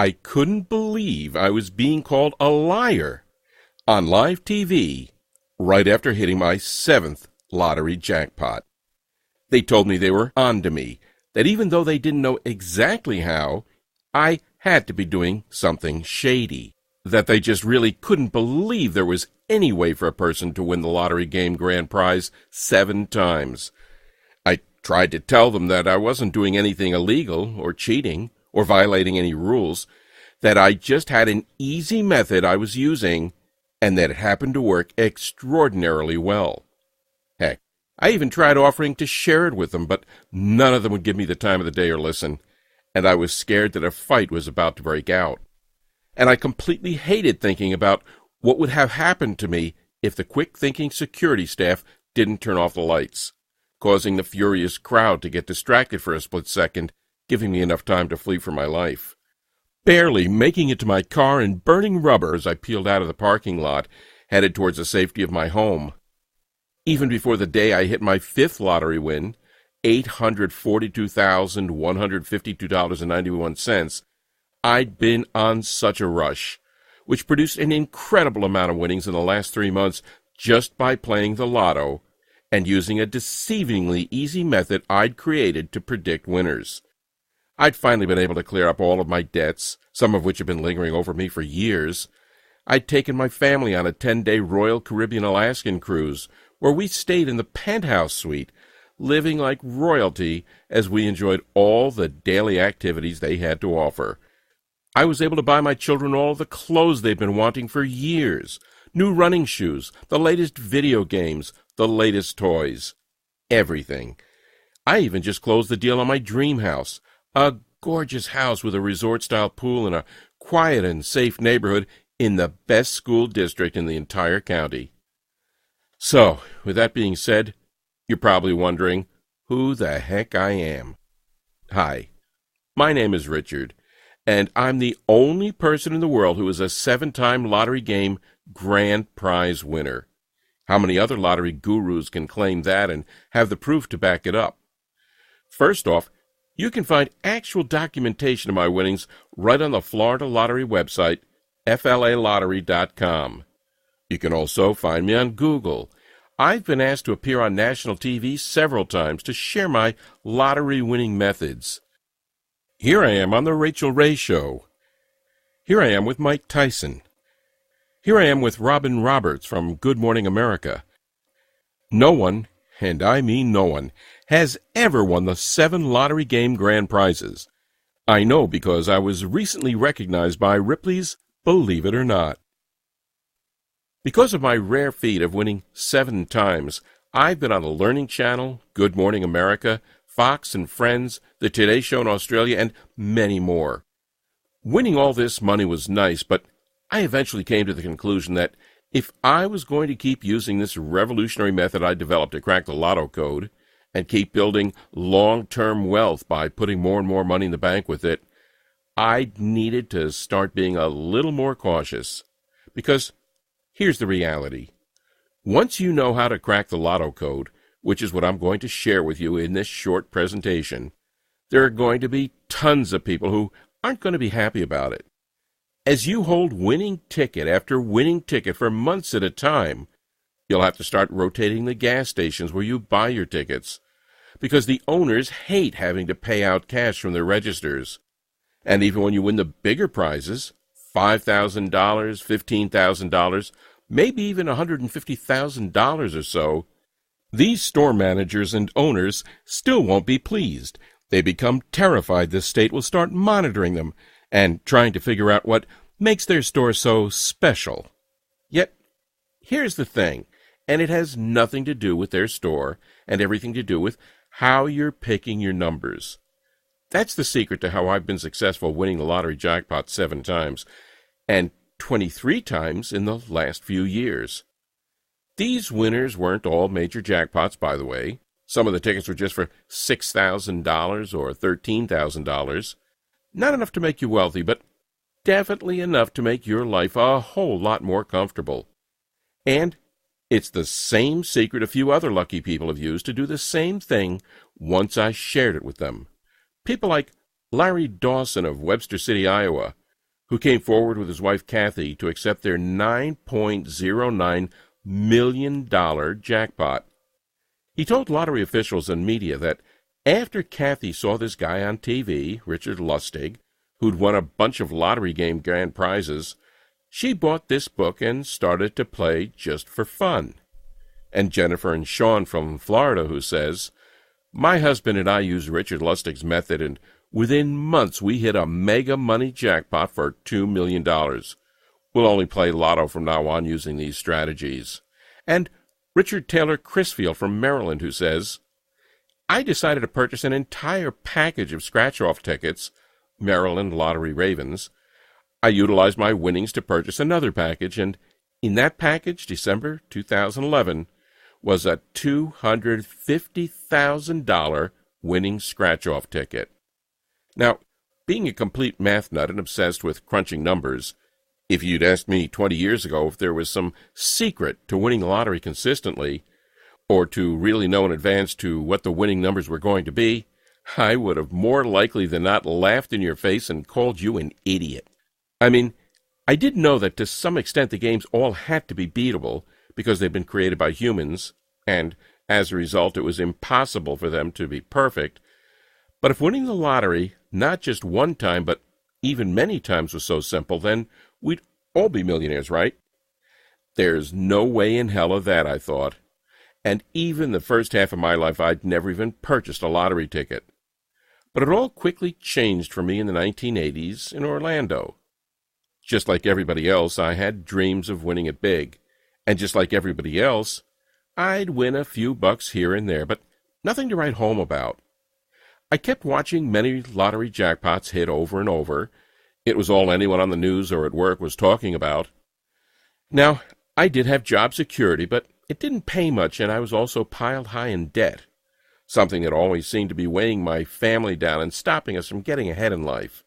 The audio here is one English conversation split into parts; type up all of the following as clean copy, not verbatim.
I couldn't believe I was being called a liar on live TV right after hitting my 7th lottery jackpot. They told me they were on to me, that even though they didn't know exactly how, I had to be doing something shady, that they just really couldn't believe there was any way for a person to win the lottery game grand prize 7 times. I tried to tell them that I wasn't doing anything illegal or cheating or violating any rules, that I just had an easy method I was using, and that it happened to work extraordinarily well. Heck, I even tried offering to share it with them, but none of them would give me the time of the day or listen, and I was scared that a fight was about to break out. And I completely hated thinking about what would have happened to me if the quick-thinking security staff didn't turn off the lights, causing the furious crowd to get distracted for a split second, giving me enough time to flee for my life. Barely making it to my car and burning rubber as I peeled out of the parking lot, headed towards the safety of my home. Even before the day I hit my 5th lottery win, $842,152.91, I'd been on such a rush, which produced an incredible amount of winnings in the last 3 months just by playing the lotto and using a deceivingly easy method I'd created to predict winners. I'd finally been able to clear up all of my debts, some of which had been lingering over me for years. I'd taken my family on a 10-day Royal Caribbean Alaskan cruise, where we stayed in the penthouse suite, living like royalty as we enjoyed all the daily activities they had to offer. I was able to buy my children all the clothes they've been wanting for years, new running shoes, the latest video games, the latest toys, everything. I even just closed the deal on my dream house, a gorgeous house with a resort-style pool in a quiet and safe neighborhood in the best school district in the entire county. So, with that being said, you're probably wondering who the heck I am. Hi, my name is Richard, and I'm the only person in the world who is a 7-time lottery game grand prize winner. How many other lottery gurus can claim that and have the proof to back it up? First off, you can find actual documentation of my winnings right on the Florida Lottery website, flalottery.com. You can also find me on Google. I've been asked to appear on national TV several times to share my lottery-winning methods. Here I am on The Rachel Ray Show. Here I am with Mike Tyson. Here I am with Robin Roberts from Good Morning America. No one, and I mean no one, has ever won the 7 lottery game grand prizes. I know because I was recently recognized by Ripley's Believe It or Not. Because of my rare feat of winning 7 times, I've been on the Learning Channel, Good Morning America, Fox and Friends, The Today Show in Australia, and many more. Winning all this money was nice, but I eventually came to the conclusion that if I was going to keep using this revolutionary method I developed to crack the lotto code, and keep building long-term wealth by putting more and more money in the bank with it, I needed to start being a little more cautious. Because here's the reality. Once you know how to crack the lotto code, which is what I'm going to share with you in this short presentation, there are going to be tons of people who aren't going to be happy about it. As you hold winning ticket after winning ticket for months at a time, you'll have to start rotating the gas stations where you buy your tickets, because the owners hate having to pay out cash from their registers. And even when you win the bigger prizes, $5,000, $15,000, maybe even $150,000 or so, these store managers and owners still won't be pleased. They become terrified the state will start monitoring them and trying to figure out what makes their store so special. Yet, here's the thing, and it has nothing to do with their store and everything to do with how you're picking your numbers. That's the secret to how I've been successful winning the lottery jackpot 7 times, and 23 times in the last few years. These winners weren't all major jackpots, by the way. Some of the tickets were just for $6,000 or $13,000. Not enough to make you wealthy, but definitely enough to make your life a whole lot more comfortable. And it's the same secret a few other lucky people have used to do the same thing once I shared it with them. People like Larry Dawson of Webster City, Iowa, who came forward with his wife Kathy to accept their $9.09 million jackpot. He told lottery officials and media that after Kathy saw this guy on TV, Richard Lustig, who'd won a bunch of lottery game grand prizes, she bought this book and started to play just for fun. And Jennifer and Sean from Florida, who says, "My husband and I used Richard Lustig's method, and within months we hit a mega money jackpot for $2 million. We'll only play lotto from now on using these strategies." And Richard Taylor Crisfield from Maryland, who says, "I decided to purchase an entire package of scratch-off tickets, Maryland Lottery Ravens. I utilized my winnings to purchase another package, and in that package, December 2011, was a $250,000 winning scratch-off ticket." Now, being a complete math nut and obsessed with crunching numbers, if you'd asked me 20 years ago if there was some secret to winning the lottery consistently, or to really know in advance to what the winning numbers were going to be, I would have more likely than not laughed in your face and called you an idiot. I mean, I did know that to some extent the games all had to be beatable because they'd been created by humans, and as a result it was impossible for them to be perfect. But if winning the lottery, not just one time, but even many times was so simple, then we'd all be millionaires, right? There's no way in hell of that, I thought. And even the first half of my life, I'd never even purchased a lottery ticket. But it all quickly changed for me in the 1980s in Orlando. Just like everybody else, I had dreams of winning it big. And just like everybody else, I'd win a few bucks here and there, but nothing to write home about. I kept watching many lottery jackpots hit over and over. It was all anyone on the news or at work was talking about. Now, I did have job security, but it didn't pay much, and I was also piled high in debt, something that always seemed to be weighing my family down and stopping us from getting ahead in life.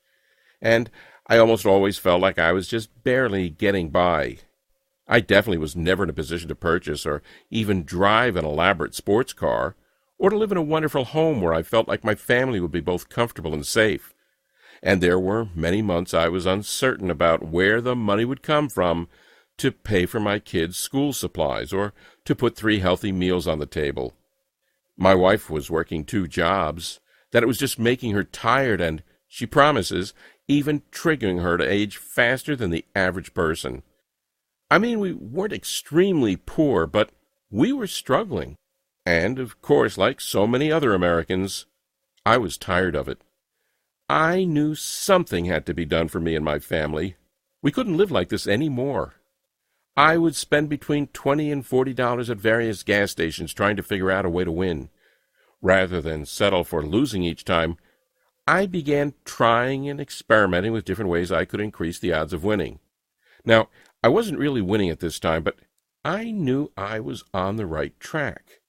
And I almost always felt like I was just barely getting by. I definitely was never in a position to purchase or even drive an elaborate sports car, or to live in a wonderful home where I felt like my family would be both comfortable and safe. And there were many months I was uncertain about where the money would come from to pay for my kids' school supplies or to put 3 healthy meals on the table. My wife was working 2 jobs, that it was just making her tired and, she promises, even triggering her to age faster than the average person. I mean, we weren't extremely poor, but we were struggling. And, of course, like so many other Americans, I was tired of it. I knew something had to be done for me and my family. We couldn't live like this anymore. I would spend between $20 and $40 at various gas stations trying to figure out a way to win. Rather than settle for losing each time, I began trying and experimenting with different ways I could increase the odds of winning. Now, I wasn't really winning at this time, but I knew I was on the right track.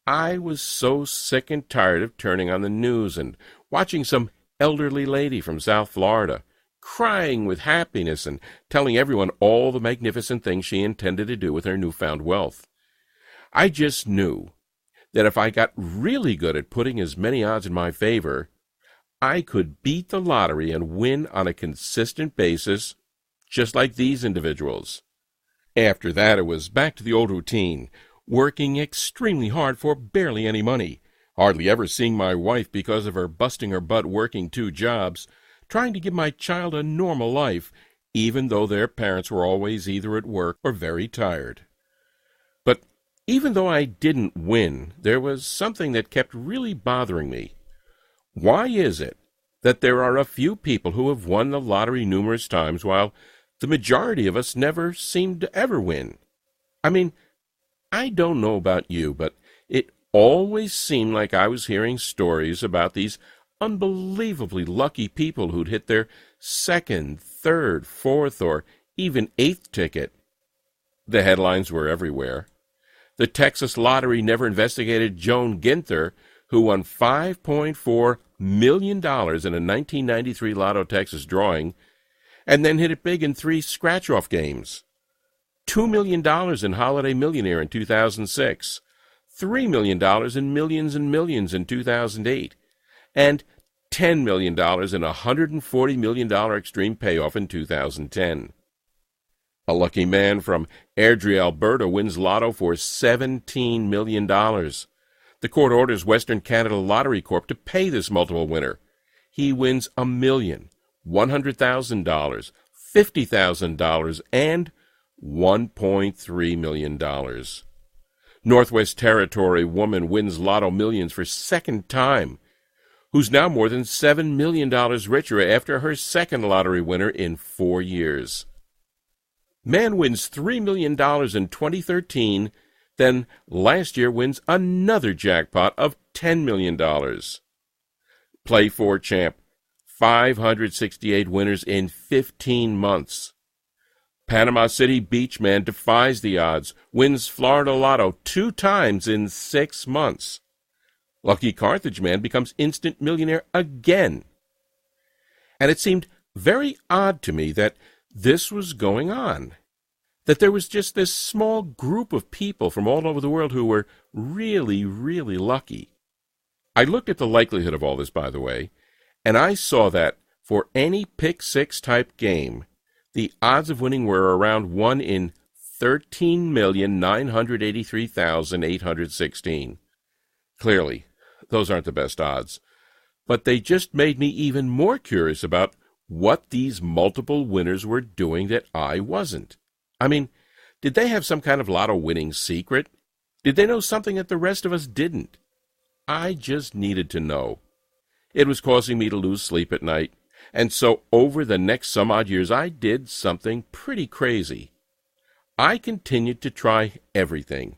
I was so sick and tired of turning on the news and watching some elderly lady from South Florida crying with happiness and telling everyone all the magnificent things she intended to do with her newfound wealth. I just knew that if I got really good at putting as many odds in my favor, I could beat the lottery and win on a consistent basis, just like these individuals. After that, it was back to the old routine, working extremely hard for barely any money, hardly ever seeing my wife because of her busting her butt working 2 jobs, trying to give my child a normal life, even though their parents were always either at work or very tired. But even though I didn't win, there was something that kept really bothering me. Why is it that there are a few people who have won the lottery numerous times while the majority of us never seem to ever win? I mean, I don't know about you, but it always seemed like I was hearing stories about these unbelievably lucky people who'd hit their 2nd, 3rd, 4th, or even 8th ticket. The headlines were everywhere. The Texas Lottery never investigated Joan Ginther, who won $5.4 million in a 1993 Lotto Texas drawing, and then hit it big in 3 scratch-off games. $2 million in Holiday Millionaire in 2006, $3 million in Millions and Millions in 2008, and $10 million and a $140 million extreme payoff in 2010. A lucky man from Airdrie, Alberta wins Lotto for $17 million. The court orders Western Canada Lottery Corp to pay this multiple winner. He wins $1 million, $100,000, $50,000, and $1.3 million. Northwest Territory woman wins Lotto Millions for second time, who's now more than $7 million richer after her second lottery winner in 4 years. Man wins $3 million in 2013, then last year wins another jackpot of $10 million. Play 4 champ, 568 winners in 15 months. Panama City Beach man defies the odds, wins Florida Lotto 2 times in 6 months. Lucky Carthage man becomes instant millionaire again. And it seemed very odd to me that this was going on, that there was just this small group of people from all over the world who were really, really lucky. I looked at the likelihood of all this, by the way, and I saw that for any pick-6 type game, the odds of winning were around 1 in 13,983,816. Clearly, those aren't the best odds, but they just made me even more curious about what these multiple winners were doing that I wasn't. I mean, did they have some kind of lotto winning secret? Did they know something that the rest of us didn't? I just needed to know. It was causing me to lose sleep at night, and so over the next some odd years I did something pretty crazy. I continued to try everything.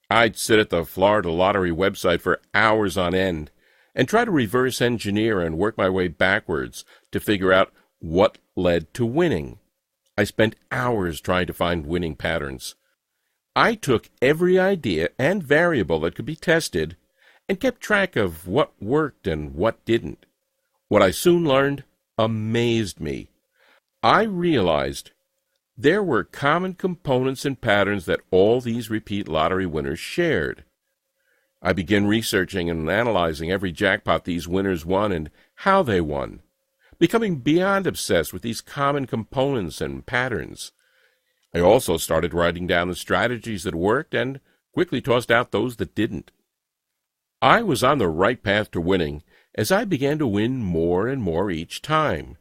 I'd sit at the Florida Lottery website for hours on end and try to reverse engineer and work my way backwards to figure out what led to winning. I spent hours trying to find winning patterns. I took every idea and variable that could be tested and kept track of what worked and what didn't. What I soon learned amazed me. I realized there were common components and patterns that all these repeat lottery winners shared. I began researching and analyzing every jackpot these winners won and how they won, becoming beyond obsessed with these common components and patterns. I also started writing down the strategies that worked and quickly tossed out those that didn't. I was on the right path to winning as I began to win more and more each time.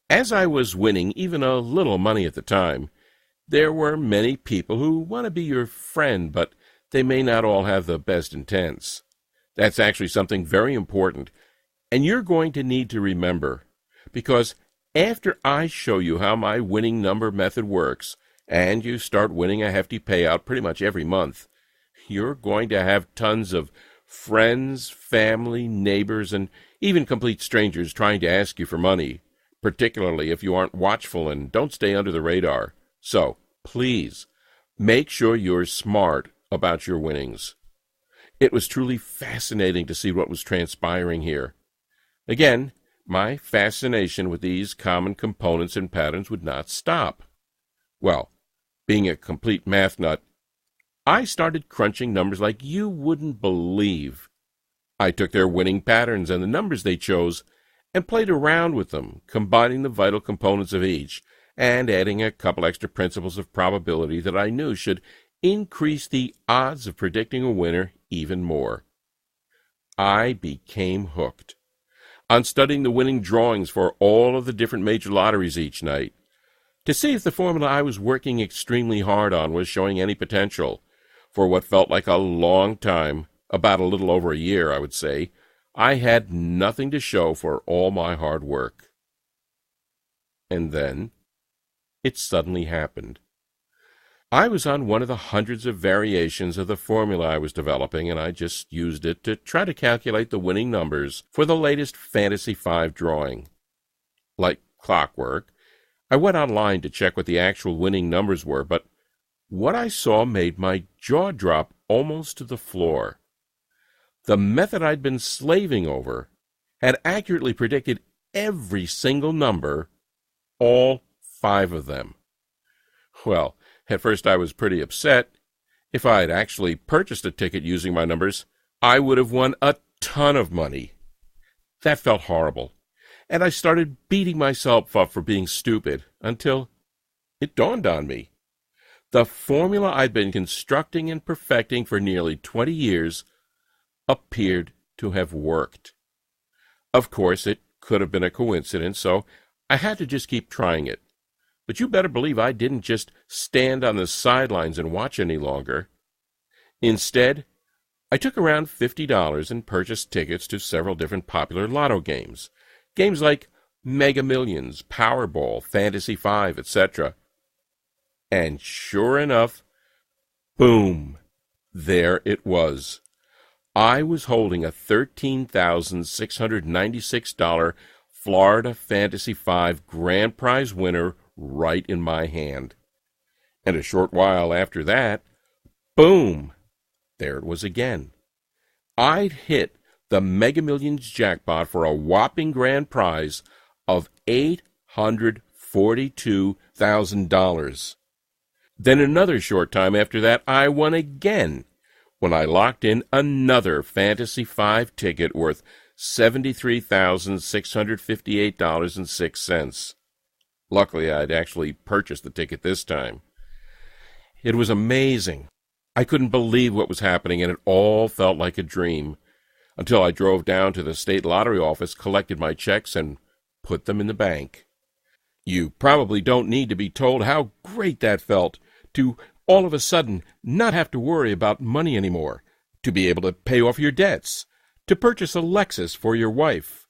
As I was winning even a little money at the time, there were many people who want to be your friend, but they may not all have the best intents. That's actually something very important, and you're going to need to remember, because after I show you how my winning number method works, and you start winning a hefty payout pretty much every month, you're going to have tons of friends, family, neighbors, and even complete strangers trying to ask you for money, particularly if you aren't watchful and don't stay under the radar. So, please, make sure you're smart about your winnings. It was truly fascinating to see what was transpiring here. Again, my fascination with these common components and patterns would not stop. Well, being a complete math nut, I started crunching numbers like you wouldn't believe. I took their winning patterns and the numbers they chose and played around with them, combining the vital components of each and adding a couple extra principles of probability that I knew should increase the odds of predicting a winner even more. I became hooked on studying the winning drawings for all of the different major lotteries each night to see if the formula I was working extremely hard on was showing any potential. For what felt like a long time, about a little over a year, I would say, I had nothing to show for all my hard work. And then it suddenly happened. I was on one of the hundreds of variations of the formula I was developing, and I just used it to try to calculate the winning numbers for the latest Fantasy 5 drawing. Like clockwork, I went online to check what the actual winning numbers were, but what I saw made my jaw drop almost to the floor. The method I'd been slaving over had accurately predicted every single number, all 5 of them. Well, at first I was pretty upset. If I had actually purchased a ticket using my numbers, I would have won a ton of money. That felt horrible, and I started beating myself up for being stupid until it dawned on me. The formula I'd been constructing and perfecting for nearly 20 years appeared to have worked. Of course, it could have been a coincidence, so I had to just keep trying it. But you better believe I didn't just stand on the sidelines and watch any longer. Instead, I took around $50 and purchased tickets to several different popular lotto games. Games like Mega Millions, Powerball, Fantasy 5, etc. And sure enough, boom, there it was. I was holding a $13,696 Florida Fantasy 5 grand prize winner right in my hand. And a short while after that, boom, there it was again. I'd hit the Mega Millions jackpot for a whopping grand prize of $842,000. Then another short time after that, I won again when I locked in another Fantasy 5 ticket worth $73,658.06. Luckily, I'd actually purchased the ticket this time. It was amazing. I couldn't believe what was happening, and it all felt like a dream, until I drove down to the state lottery office, collected my checks, and put them in the bank. You probably don't need to be told how great that felt, to all of a sudden not have to worry about money anymore, to be able to pay off your debts, to purchase a Lexus for your wife,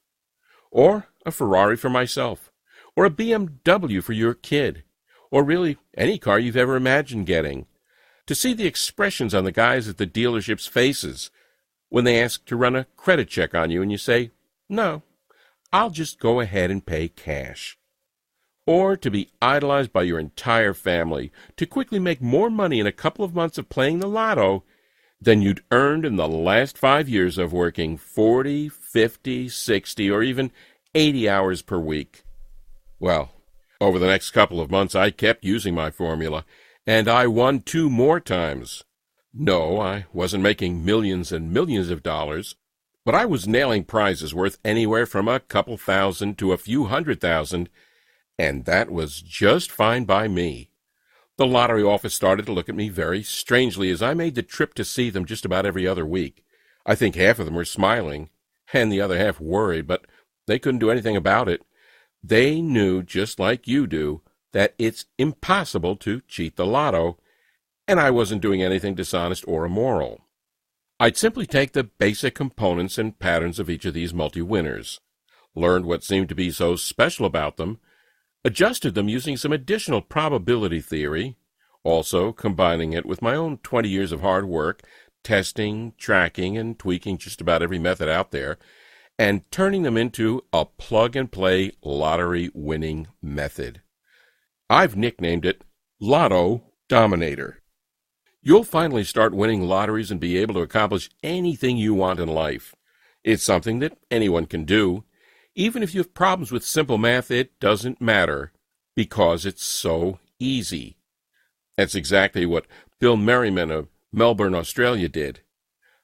or a Ferrari for myself, or a BMW for your kid, or really any car you've ever imagined getting. To see the expressions on the guys at the dealership's faces when they ask to run a credit check on you and you say, "No, I'll just go ahead and pay cash." Or to be idolized by your entire family, to quickly make more money in a couple of months of playing the lotto than you'd earned in the last 5 years of working 40, 50, 60, or even 80 hours per week. Well, over the next couple of months I kept using my formula, and I won 2 more times. No, I wasn't making millions and millions of dollars, but I was nailing prizes worth anywhere from a couple thousand to a few $100,000, and that was just fine by me. The lottery office started to look at me very strangely as I made the trip to see them just about every other week. I think half of them were smiling, and the other half worried, but they couldn't do anything about it. They knew, just like you do, that it's impossible to cheat the lotto, and I wasn't doing anything dishonest or immoral. I'd simply take the basic components and patterns of each of these multi-winners, learned what seemed to be so special about them, adjusted them using some additional probability theory, also combining it with my own 20 years of hard work, testing, tracking, and tweaking just about every method out there, and turning them into a plug-and-play lottery winning method. I've nicknamed it Lotto Dominator. You'll finally start winning lotteries and be able to accomplish anything you want in life. It's something that anyone can do. Even if you have problems with simple math, it doesn't matter, because it's so easy. That's exactly what Bill Merriman of Melbourne, Australia did.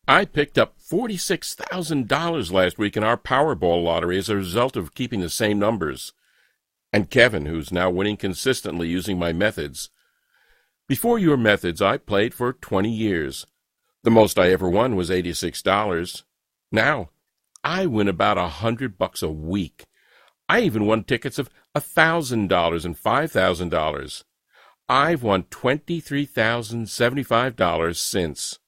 I picked up $46,000 last week in our Powerball lottery as a result of keeping the same numbers. And Kevin, who's now winning consistently using my methods. Before your methods, I played for 20 years. The most I ever won was $86. Now, I win about $100 a week. I even won tickets of $1,000 and $5,000. I've won $23,075 since.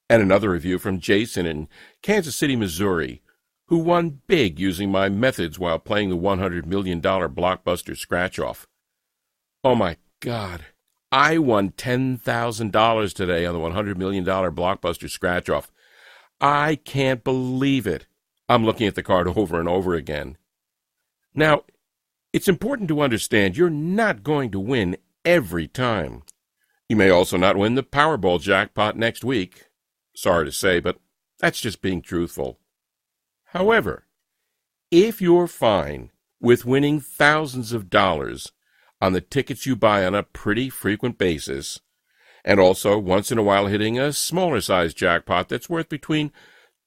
And another review from Jason in Kansas City, Missouri, who won big using my methods while playing the $100 million blockbuster scratch-off. Oh my God, I won $10,000 today on the $100 million blockbuster scratch-off. I can't believe it. I'm looking at the card over and over again. Now, it's important to understand you're not going to win every time. You may also not win the Powerball jackpot next week. Sorry to say, but that's just being truthful. However, if you're fine with winning thousands of dollars on the tickets you buy on a pretty frequent basis, and also once in a while hitting a smaller size jackpot that's worth between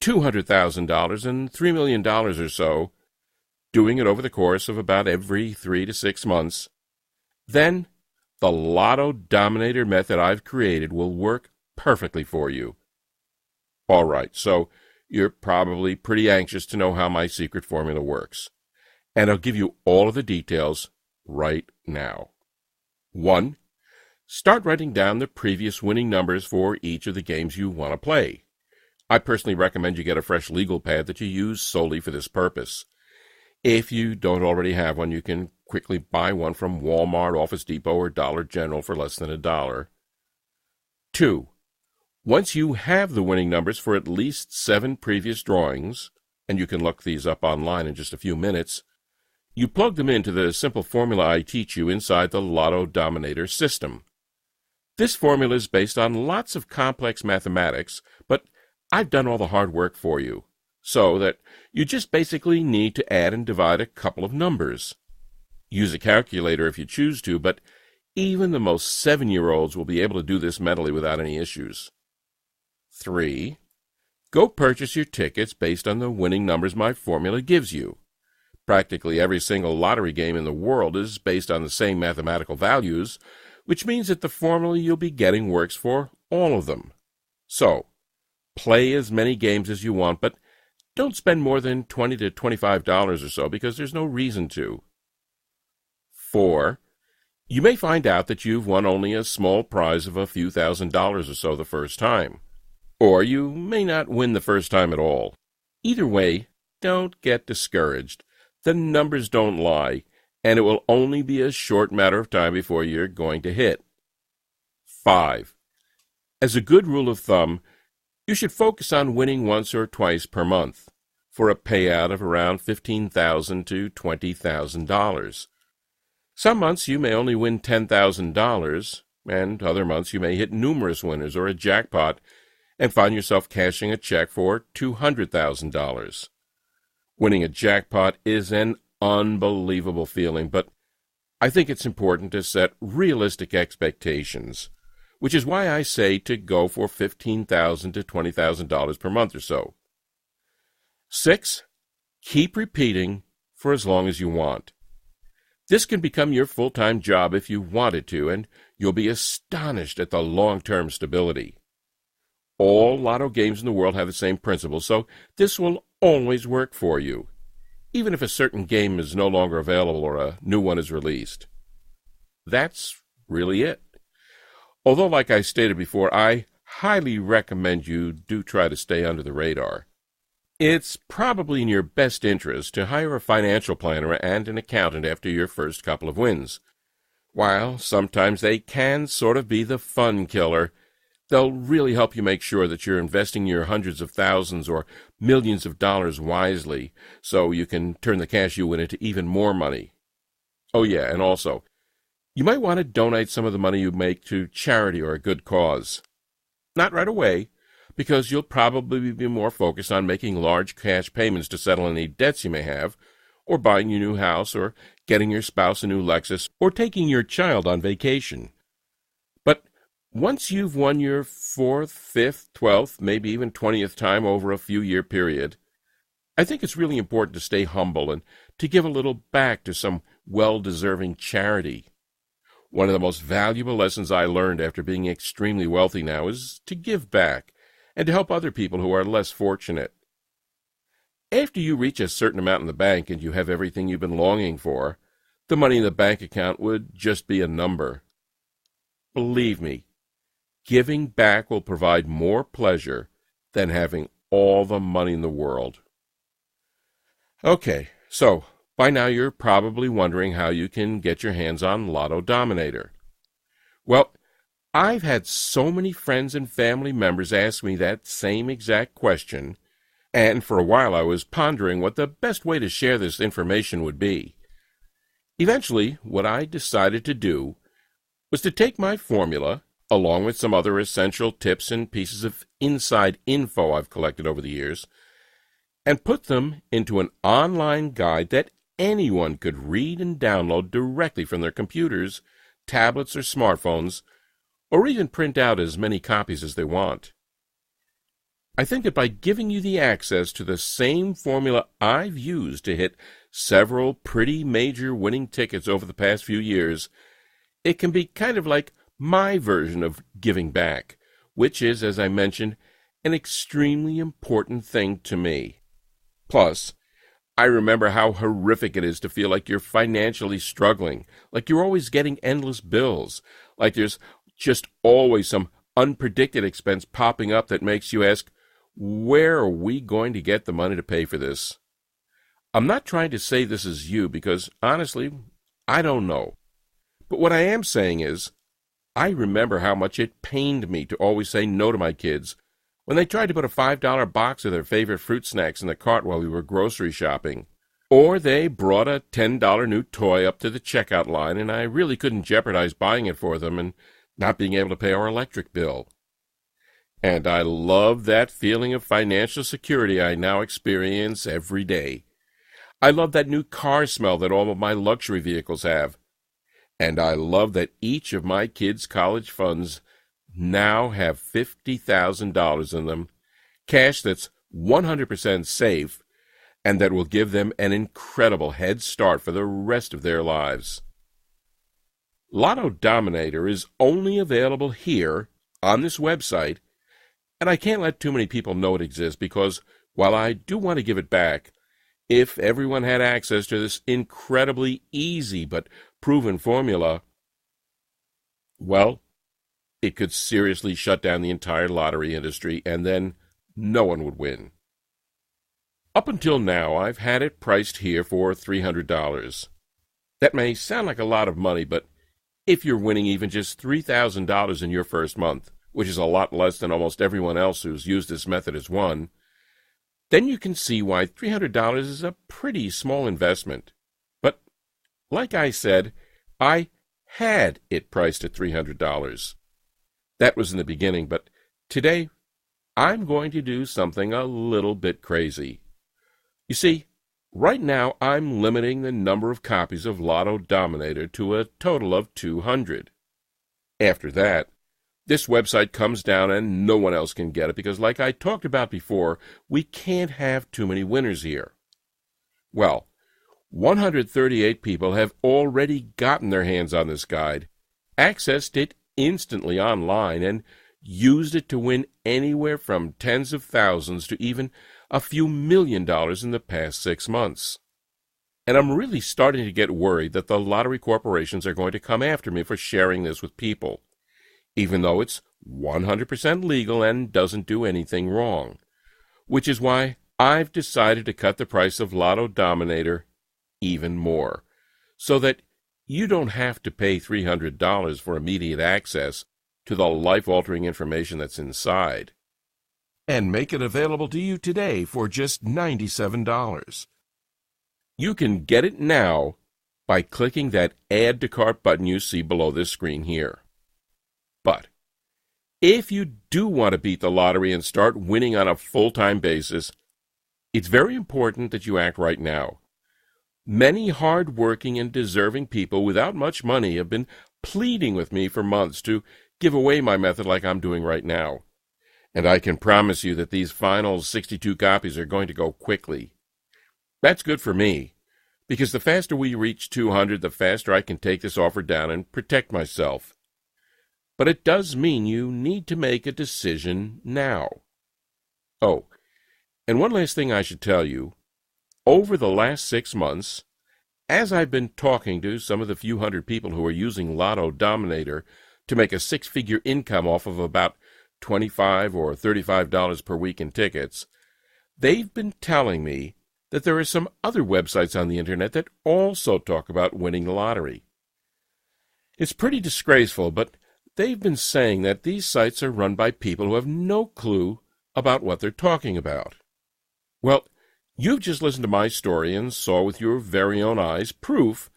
$200,000 and $3 million or so, doing it over the course of about every 3 to 6 months, then the Lotto Dominator method I've created will work perfectly for you. All right, so you're probably pretty anxious to know how my secret formula works, and I'll give you all of the details right now. 1. Start writing down the previous winning numbers for each of the games you want to play. I personally recommend you get a fresh legal pad that you use solely for this purpose. If you don't already have one, you can quickly buy one from Walmart, Office Depot, or Dollar General for less than $1. 2. Once you have the winning numbers for at least 7 previous drawings, and you can look these up online in just a few minutes, you plug them into the simple formula I teach you inside the Lotto Dominator system. This formula is based on lots of complex mathematics, but I've done all the hard work for you, so that you just basically need to add and divide a couple of numbers. Use a calculator if you choose to, but even the most 7-year-olds will be able to do this mentally without any issues. 3. Go purchase your tickets based on the winning numbers my formula gives you. Practically every single lottery game in the world is based on the same mathematical values, which means that the formula you'll be getting works for all of them. So, play as many games as you want, but don't spend more than $20 to $25 or so, because there's no reason to. 4. You may find out that you've won only a small prize of a few $1,000s or so the first time. Or you may not win the first time at all. Either way, don't get discouraged. The numbers don't lie, and it will only be a short matter of time before you're going to hit. 5. As a good rule of thumb, you should focus on winning once or twice per month, for a payout of around $15,000 to $20,000. Some months you may only win $10,000, and other months you may hit numerous winners or a jackpot and find yourself cashing a check for $200,000. Winning a jackpot is an unbelievable feeling, but I think it's important to set realistic expectations, which is why I say to go for $15,000 to $20,000 per month or so. 6. Keep repeating for as long as you want. This can become your full-time job if you wanted to, and you'll be astonished at the long-term stability. All lotto games in the world have the same principle, so this will always work for you, even if a certain game is no longer available or a new one is released. That's really it. Although, like I stated before, I highly recommend you do try to stay under the radar. It's probably in your best interest to hire a financial planner and an accountant after your first couple of wins. While sometimes they can sort of be the fun killer, they'll really help you make sure that you're investing your hundreds of thousands or millions of dollars wisely, so you can turn the cash you win into even more money. Oh yeah, and also, you might want to donate some of the money you make to charity or a good cause. Not right away, because you'll probably be more focused on making large cash payments to settle any debts you may have, or buying your new house, or getting your spouse a new Lexus, or taking your child on vacation. But once you've won your 4th, 5th, 12th, maybe even 20th time over a few-year period, I think it's really important to stay humble and to give a little back to some well-deserving charity. One of the most valuable lessons I learned after being extremely wealthy now is to give back and to help other people who are less fortunate. After you reach a certain amount in the bank and you have everything you've been longing for, the money in the bank account would just be a number. Believe me, giving back will provide more pleasure than having all the money in the world. Okay, so by now you're probably wondering how you can get your hands on Lotto Dominator. Well, I've had so many friends and family members ask me that same exact question, and for a while I was pondering what the best way to share this information would be. Eventually, what I decided to do was to take my formula, along with some other essential tips and pieces of inside info I've collected over the years, and put them into an online guide that anyone could read and download directly from their computers, tablets, or smartphones, or even print out as many copies as they want. I think that by giving you the access to the same formula I've used to hit several pretty major winning tickets over the past few years, it can be kind of like my version of giving back, which is, as I mentioned, an extremely important thing to me. Plus, I remember how horrific it is to feel like you're financially struggling, like you're always getting endless bills, like there's just always some unpredicted expense popping up that makes you ask, where are we going to get the money to pay for this? I'm not trying to say this is you because, honestly, I don't know. But what I am saying is, I remember how much it pained me to always say no to my kids when they tried to put a $5 box of their favorite fruit snacks in the cart while we were grocery shopping. Or they brought a $10 new toy up to the checkout line and I really couldn't jeopardize buying it for them and not being able to pay our electric bill. And I love that feeling of financial security I now experience every day. I love that new car smell that all of my luxury vehicles have. And I love that each of my kids' college funds now have $50,000 in them, cash that's 100% safe, and that will give them an incredible head start for the rest of their lives. Lotto Dominator is only available here on this website, and I can't let too many people know it exists because while I do want to give it back, if everyone had access to this incredibly easy but proven formula, well, it could seriously shut down the entire lottery industry, and then no one would win. Up until now, I've had it priced here for $300. That may sound like a lot of money, but if you're winning even just $3,000 in your first month, which is a lot less than almost everyone else who's used this method has won, then you can see why $300 is a pretty small investment. But, like I said, I had it priced at $300. That was in the beginning, but today I'm going to do something a little bit crazy. You see, right now I'm limiting the number of copies of Lotto Dominator to a total of 200. After that, this website comes down and no one else can get it because, like I talked about before, we can't have too many winners here. Well, 138 people have already gotten their hands on this guide, accessed it instantly online, and used it to win anywhere from tens of thousands to even a few $1,000,000 in the past 6 months. And I'm really starting to get worried that the lottery corporations are going to come after me for sharing this with people, even though it's 100% legal and doesn't do anything wrong, which is why I've decided to cut the price of Lotto Dominator even more, so that you don't have to pay $300 for immediate access to the life-altering information that's inside. And make it available to you today for just $97. You can get it now by clicking that Add to Cart button you see below this screen here. But if you do want to beat the lottery and start winning on a full-time basis, it's very important that you act right now. Many hard-working and deserving people without much money have been pleading with me for months to give away my method like I'm doing right now. And I can promise you that these final 62 copies are going to go quickly. That's good for me, because the faster we reach 200, the faster I can take this offer down and protect myself. But it does mean you need to make a decision now. Oh, and one last thing I should tell you. Over the last 6 months, as I've been talking to some of the few hundred people who are using Lotto Dominator to make a 6-figure income off of about $25 or $35 per week in tickets, they've been telling me that there are some other websites on the internet that also talk about winning the lottery. It's pretty disgraceful, but they've been saying that these sites are run by people who have no clue about what they're talking about. Well, you've just listened to my story and saw with your very own eyes proof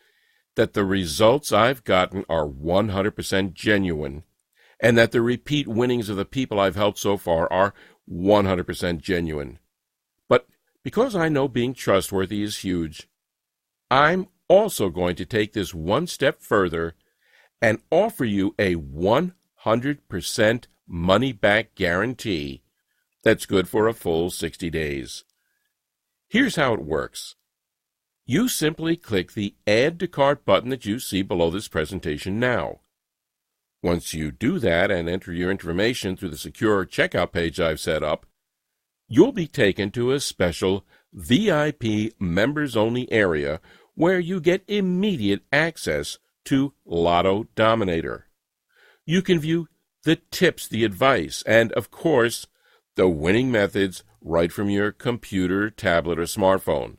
that the results I've gotten are 100% genuine, and that the repeat winnings of the people I've helped so far are 100% genuine. But because I know being trustworthy is huge, I'm also going to take this one step further and offer you a 100% money-back guarantee that's good for a full 60 days. Here's how it works. You simply click the Add to Cart button that you see below this presentation now. Once you do that and enter your information through the secure checkout page I've set up, you'll be taken to a special VIP members-only area where you get immediate access to Lotto Dominator. You can view the tips, the advice, and, of course, the winning methods right from your computer, tablet, or smartphone.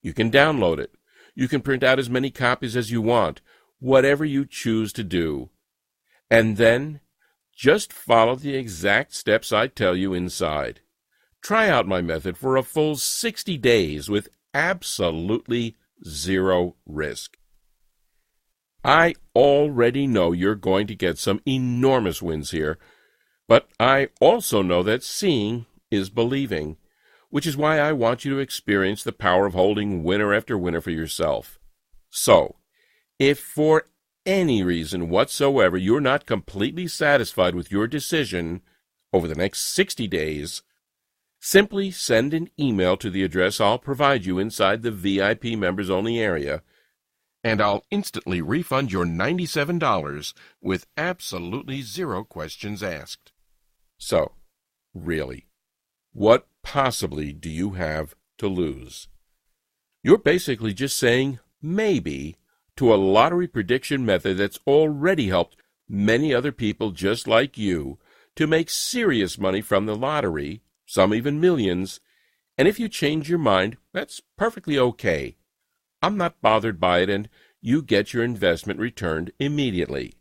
You can download it. You can print out as many copies as you want, whatever you choose to do. And then, just follow the exact steps I tell you inside. Try out my method for a full 60 days with absolutely zero risk. I already know you're going to get some enormous wins here, but I also know that seeing is believing, which is why I want you to experience the power of holding winner after winner for yourself. So, if for any reason whatsoever you're not completely satisfied with your decision over the next 60 days, simply send an email to the address I'll provide you inside the VIP members-only area, and I'll instantly refund your $97 with absolutely zero questions asked. So, really, what possibly do you have to lose? You're basically just saying maybe to a lottery prediction method that's already helped many other people just like you to make serious money from the lottery, some even millions, and if you change your mind, that's perfectly okay. I'm not bothered by it, and you get your investment returned immediately.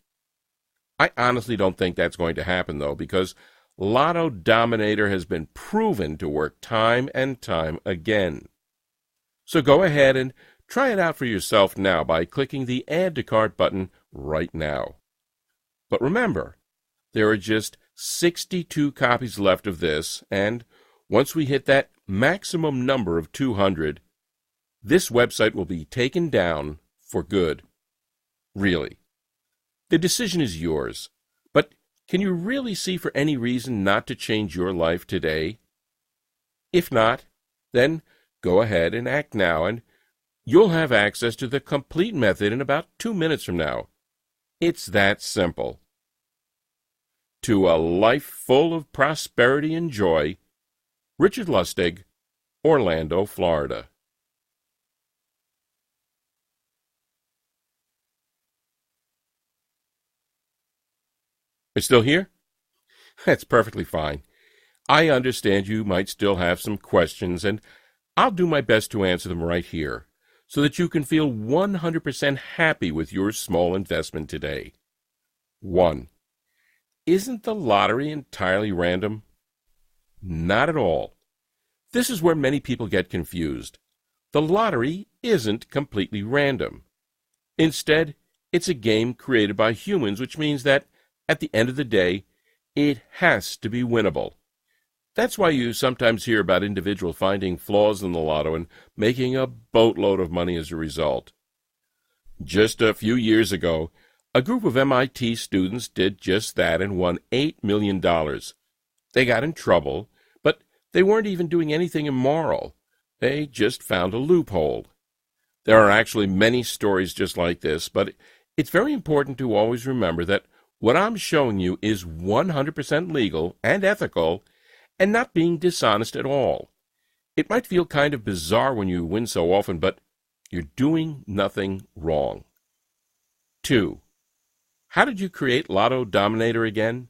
I honestly don't think that's going to happen, though, because Lotto Dominator has been proven to work time and time again. So go ahead and try it out for yourself now by clicking the Add to Cart button right now. But remember, there are just 62 copies left of this, and once we hit that maximum number of 200, this website will be taken down for good. Really. The decision is yours, but can you really see for any reason not to change your life today? If not, then go ahead and act now, and you'll have access to the complete method in about 2 minutes from now. It's that simple. To a life full of prosperity and joy, Richard Lustig, Orlando, Florida. You're still here? That's perfectly fine. I understand you might still have some questions, and I'll do my best to answer them right here, so that you can feel 100% happy with your small investment today. 1. Isn't the lottery entirely random? Not at all. This is where many people get confused. The lottery isn't completely random. Instead, it's a game created by humans, which means that, at the end of the day, it has to be winnable. That's why you sometimes hear about individuals finding flaws in the lotto and making a boatload of money as a result. Just a few years ago, a group of MIT students did just that and won $8 million. They got in trouble, but they weren't even doing anything immoral. They just found a loophole. There are actually many stories just like this, but it's very important to always remember that what I'm showing you is 100% legal and ethical and not being dishonest at all. It might feel kind of bizarre when you win so often, but you're doing nothing wrong. 2. How did you create Lotto Dominator again?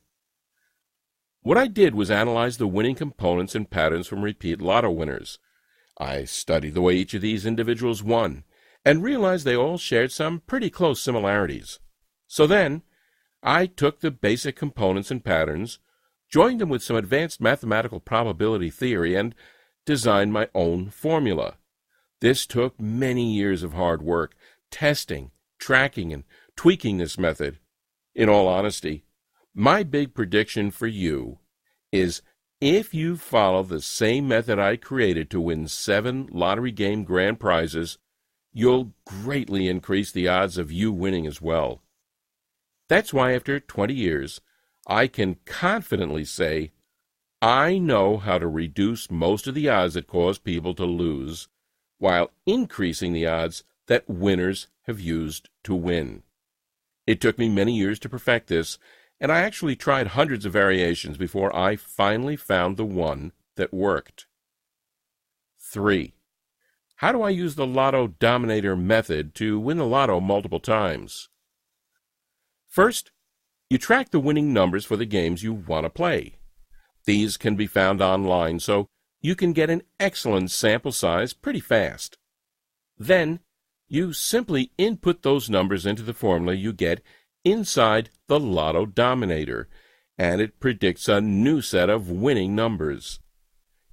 What I did was analyze the winning components and patterns from repeat lotto winners. I studied the way each of these individuals won and realized they all shared some pretty close similarities. So then, I took the basic components and patterns, joined them with some advanced mathematical probability theory, and designed my own formula. This took many years of hard work, testing, tracking, and tweaking this method. In all honesty, my big prediction for you is if you follow the same method I created to win 7 lottery game grand prizes, you'll greatly increase the odds of you winning as well. That's why after 20 years, I can confidently say I know how to reduce most of the odds that cause people to lose, while increasing the odds that winners have used to win. It took me many years to perfect this, and I actually tried hundreds of variations before I finally found the one that worked. 3. How do I use the Lotto Dominator method to win the lotto multiple times? First, you track the winning numbers for the games you want to play. These can be found online, so you can get an excellent sample size pretty fast. Then, you simply input those numbers into the formula you get inside the Lotto Dominator, and it predicts a new set of winning numbers.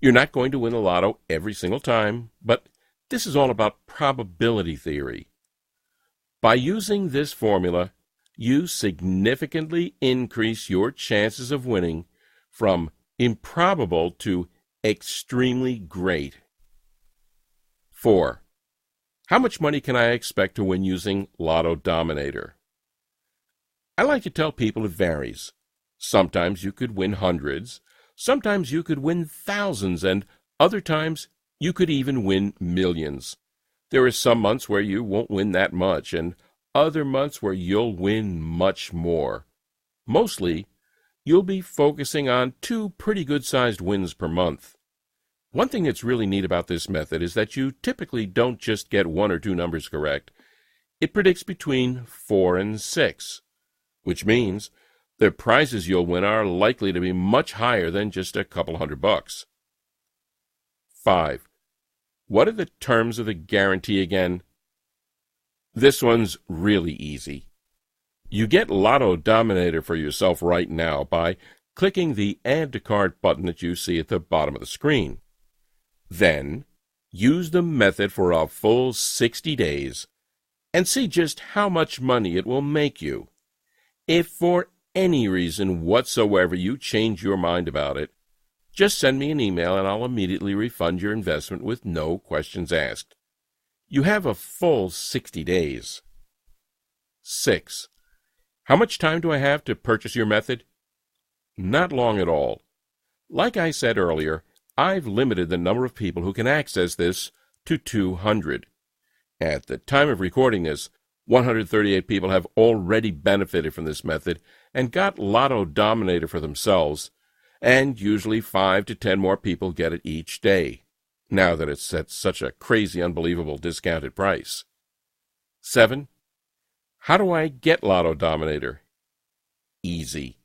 You're not going to win the lotto every single time, but this is all about probability theory. By using this formula, you significantly increase your chances of winning from improbable to extremely great. 4. How much money can I expect to win using Lotto Dominator? I like to tell people it varies. Sometimes you could win hundreds, sometimes you could win thousands, and other times you could even win millions. There are some months where you won't win that much, and other months where you'll win much more. Mostly, you'll be focusing on 2 pretty good-sized wins per month. One thing that's really neat about this method is that you typically don't just get 1 or 2 numbers correct. It predicts between 4 and 6, which means the prizes you'll win are likely to be much higher than just a couple $100. 5. What are the terms of the guarantee again? This one's really easy. You get Lotto Dominator for yourself right now by clicking the Add to Cart button that you see at the bottom of the screen. Then, use the method for a full 60 days and see just how much money it will make you. If for any reason whatsoever you change your mind about it, just send me an email and I'll immediately refund your investment with no questions asked. You have a full 60 days. 6. How much time do I have to purchase your method? Not long at all. Like I said earlier, I've limited the number of people who can access this to 200. At the time of recording this, 138 people have already benefited from this method and got Lotto Dominator for themselves, and usually 5 to 10 more people get it each day, now that it's at such a crazy, unbelievable discounted price. 7. How do I get Lotto Dominator? Easy.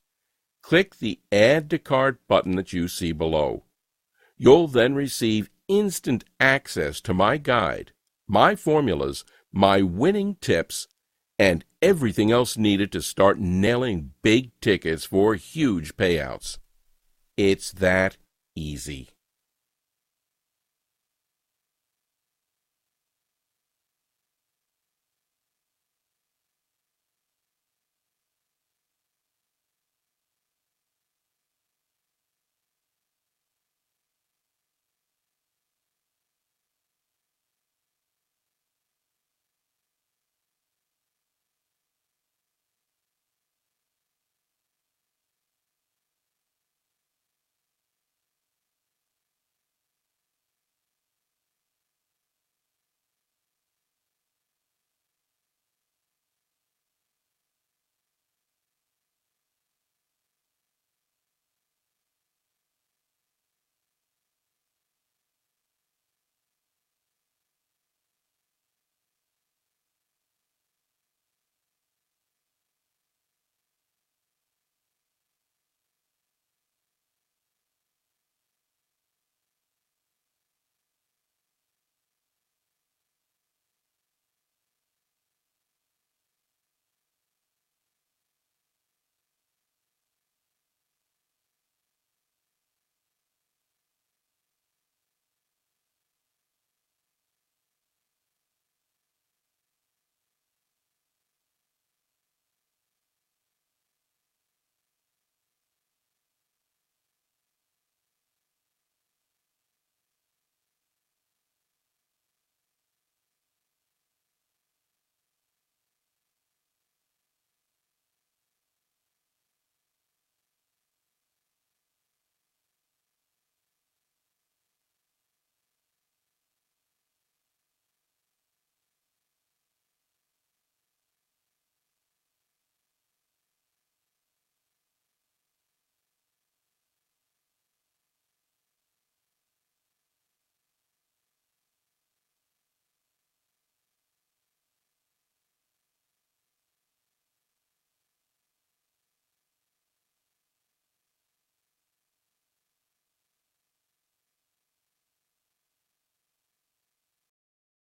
Click the Add to Cart button that you see below. You'll then receive instant access to my guide, my formulas, my winning tips, and everything else needed to start nailing big tickets for huge payouts. It's that easy.